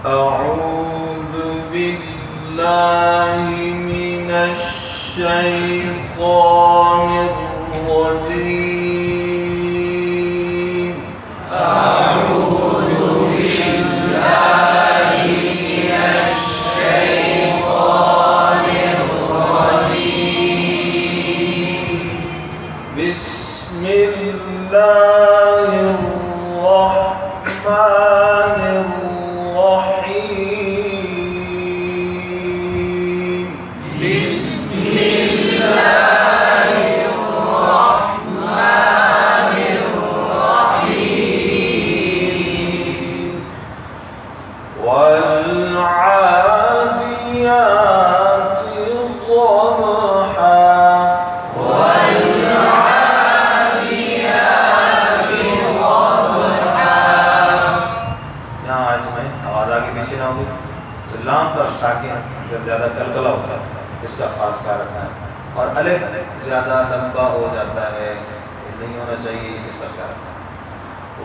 أعوذ بالله من الشيطان الرجيم. أعوذ بالله من الشيطان الرجيم. بسم الله الرحمن الرحيم. بسم الله الرحمن الرحيم. والعاديات ضبحا. والعاديات ضبحا. यहाँ आज में आवाज़ आगे पीछे ना होगी तो लाम पर साकिन अगर ज़्यादा कलकला होता है इसका खास ख्याल रखना है, और अलिफ ज़्यादा लंबा हो जाता है ये नहीं होना चाहिए, इसका ख्याल रखना है।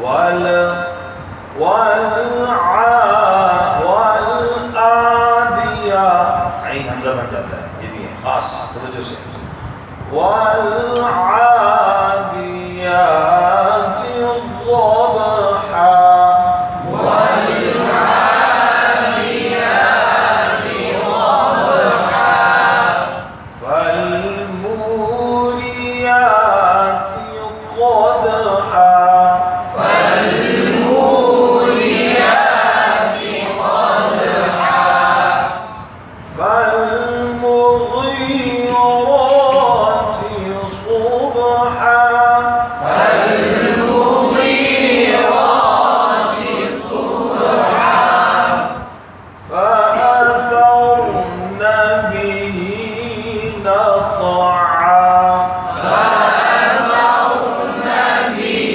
वाल आइन हमजा बन जाता है, ये भी है खास तवज्जो से। वाल-आदियात ज़बहा। فالموريات قدحا. فالموريات قدحا. فالمغيرات صبحا. فالمغيرات صبحا. فأثرن به نقعا. فأثرن به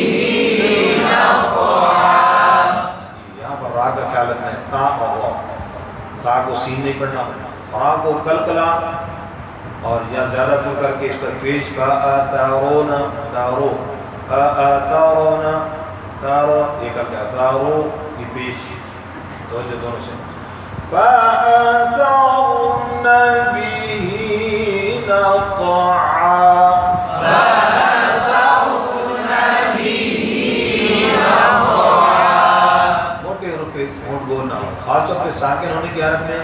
نقعا. यहाँ पर रा का ख्याल रखना है, था और वाव। था को सीन नहीं पढ़ना, रा को कलकला और या ज़्यादा पुर करके इस पर पेश फ़अतारोना तारो फ़अतारोना तारो ये करके तारो ये पेश तो जो दोनों से फ़अथरन बिही नक़आ. فأثرن به نقعا. मोटे रुपए मोट गोल ना हो, खासतौर पे साकिन होने की हालत में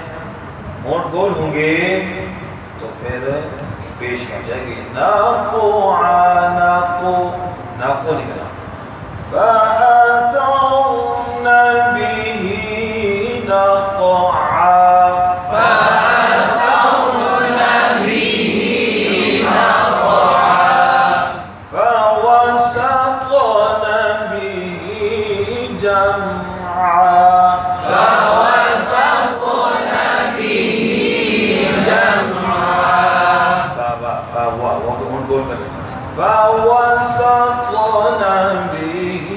मोट गोल होंगे तो फिर पेश बन जाएगी नक़आ. नाको नाको निकला. फअथरन बिही नक़आ. فأثرن به نقعا. فوسطن به جمعا. فوسطن به جمعا. فوسطن به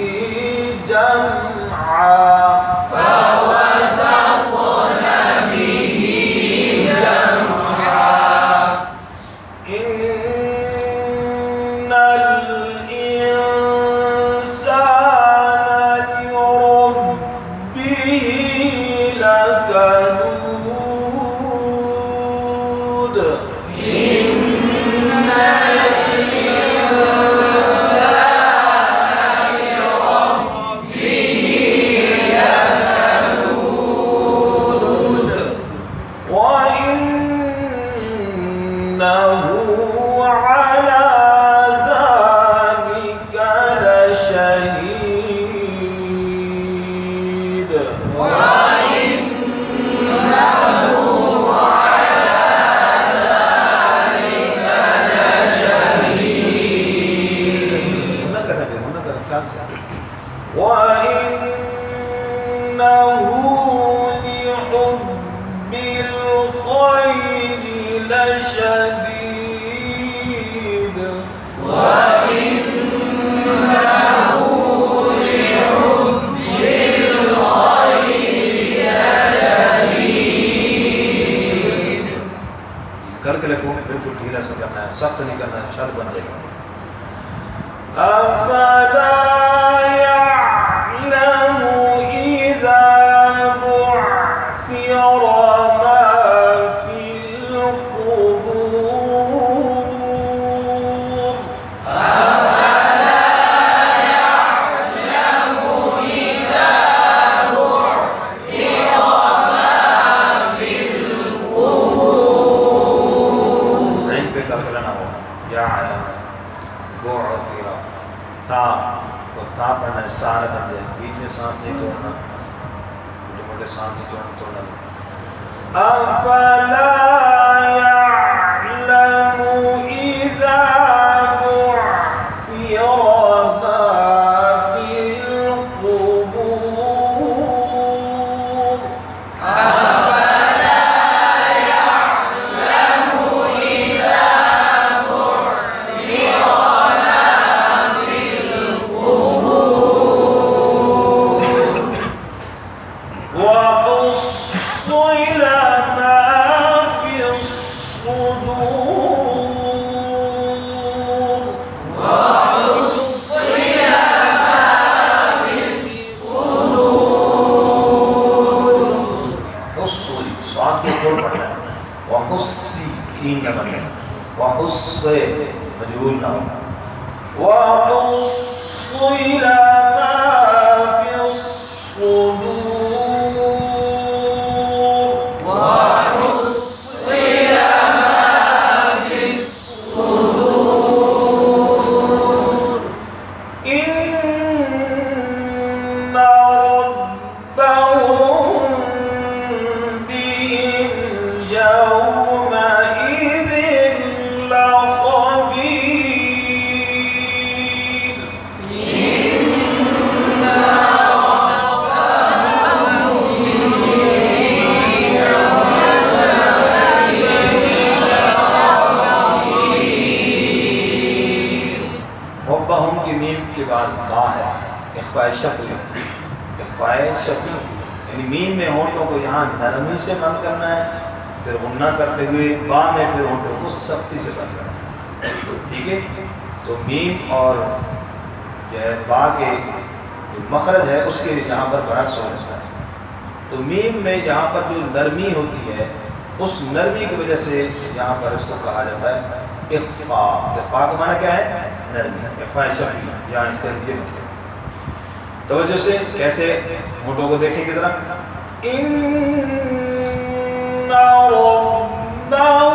جمعا. فوسطن به جمعا. إن الإنسان لربه لكنود. إن الإنسان لربه لكنود. وإنه على ذلك لشهيد. وإنه على ذلك لشهيد. وإنه لحب الخير لشديد. وإنه لحب الخير لشديد. कलकले को बिल्कुल ढीला से करना है, सख्त नहीं करना है, शर्त बन जाएगा। अफला यअलमु इज़ा ना, छोटे मोटे सांप की चोट तोड़ना। अफला यअलमु इज़ा बुअसिरा मा फिल क़ुबूर। मजबूर ना हो। वहुस्सिल मा फि स्सुदूर। वहुस्सिल मा फि स्सुदूर। इन्ना रब्बहुम बिहिम यौमइज़िन लख़बीर। रब्बहुम की मीम के बाद बा है, इख़्फ़ाए शफ़ी, इख़्फ़ाए शफ़ी, यानी मीम में होंठों को यहाँ नरमी से बंद करना है, फिर गुन्ना करते हुए बा में फिर होंठों को सख्ती से बंद करना है। ठीक है, तो मीम और जो है बा के जो मखरज है उसके यहाँ पर बरक्स हो जाता है। तो मीम में यहाँ पर जो नरमी होती है उस नरमी की वजह से यहाँ पर इसको कहा जाता है इख़्फ़ा। इख़्फ़ा का माना क्या है? नरमी। इख़्फ़ाए शफ़ी, यहाँ इसका ये मतलब। तवज्जो से कैसे होंठों को देखेंगे ज़रा। इन्ना रब्बहुम